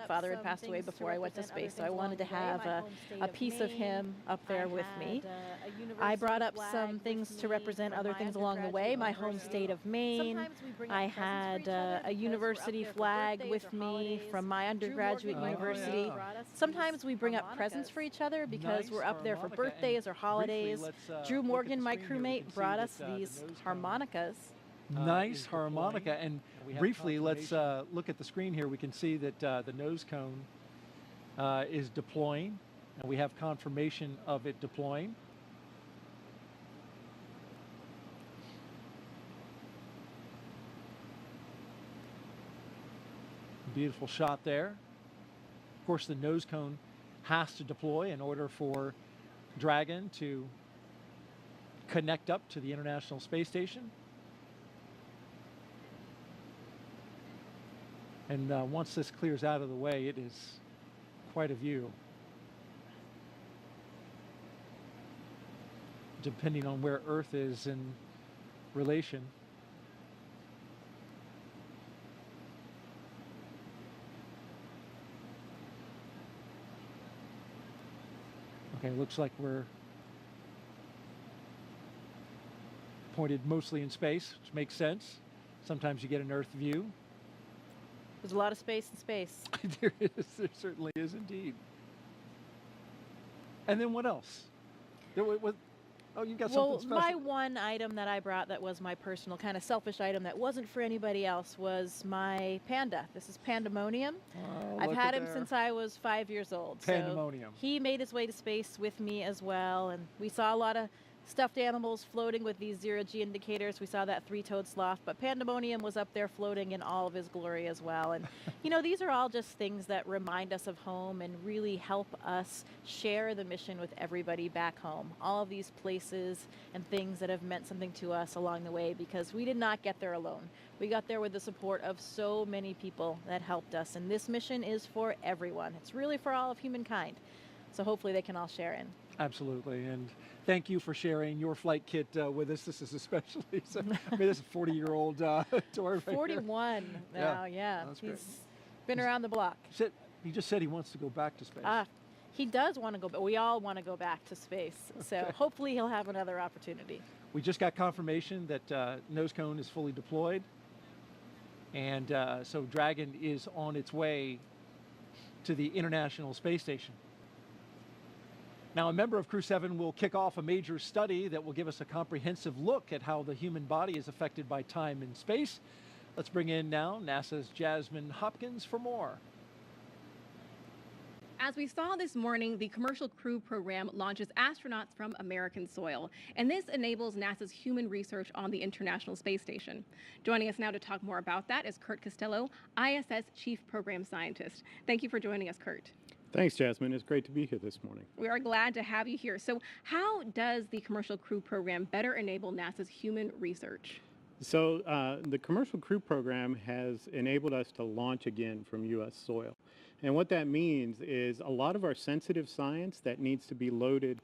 Father had passed away before I went to space, so I wanted to have a piece of him up there with me. I brought up some things to represent other things along the way. My home state of Maine. I had a university flag with me from my undergraduate university. Sometimes we bring up presents for each other because we're up there for birthdays or holidays. Drew Morgan, my crewmate, brought us these harmonicas. Nice harmonica. And briefly, let's look at the screen here. We can see that the nose cone is deploying, and we have confirmation of it deploying. Beautiful shot there. Of course, the nose cone has to deploy in order for Dragon to connect up to the International Space Station. And once this clears out of the way, it is quite a view. Depending on where Earth is in relation. Okay, looks like we're pointed mostly in space, which makes sense. Sometimes you get an Earth view. There's a lot of space in space. There is. There certainly is indeed. And then what else? Oh, you got something special. Well, my one item that I brought that was my personal kind of selfish item that wasn't for anybody else was my panda. This is Pandemonium. Oh, I've had him since I was 5 years old. Pandemonium. So he made his way to space with me as well, and we saw a lot of stuffed animals floating with these zero-G indicators. We saw that three-toed sloth, but Pandemonium was up there floating in all of his glory as well. And, you know, these are all just things that remind us of home and really help us share the mission with everybody back home. All of these places and things that have meant something to us along the way, because we did not get there alone. We got there with the support of so many people that helped us. And this mission is for everyone. It's really for all of humankind. So hopefully they can all share in. Absolutely, and thank you for sharing your flight kit with us. This is especially, I mean, this is a 40-year-old tour. 41 now, yeah. He's been around the block. He just said he wants to go back to space. He does want to go, but we all want to go back to space. So hopefully he'll have another opportunity. We just got confirmation that nose cone is fully deployed. And so Dragon is on its way to the International Space Station. Now, a member of Crew-7 will kick off a major study that will give us a comprehensive look at how the human body is affected by time and space. Let's bring in now NASA's Jasmin Moghbeli for more. As we saw this morning, the Commercial Crew program launches astronauts from American soil, and this enables NASA's human research on the International Space Station. Joining us now to talk more about that is Kurt Costello, ISS Chief Program Scientist. Thank you for joining us, Kurt. Thanks, Jasmine. It's great to be here this morning. We are glad to have you here. So how does the Commercial Crew program better enable NASA's human research? So the Commercial Crew program has enabled us to launch again from U.S. soil. And what that means is a lot of our sensitive science that needs to be loaded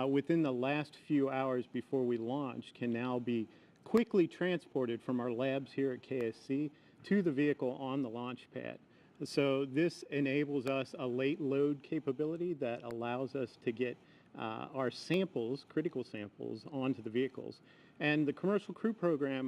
within the last few hours before we launch can now be quickly transported from our labs here at KSC to the vehicle on the launch pad. So this enables us a late load capability that allows us to get our samples, critical samples, onto the vehicles. And the Commercial Crew program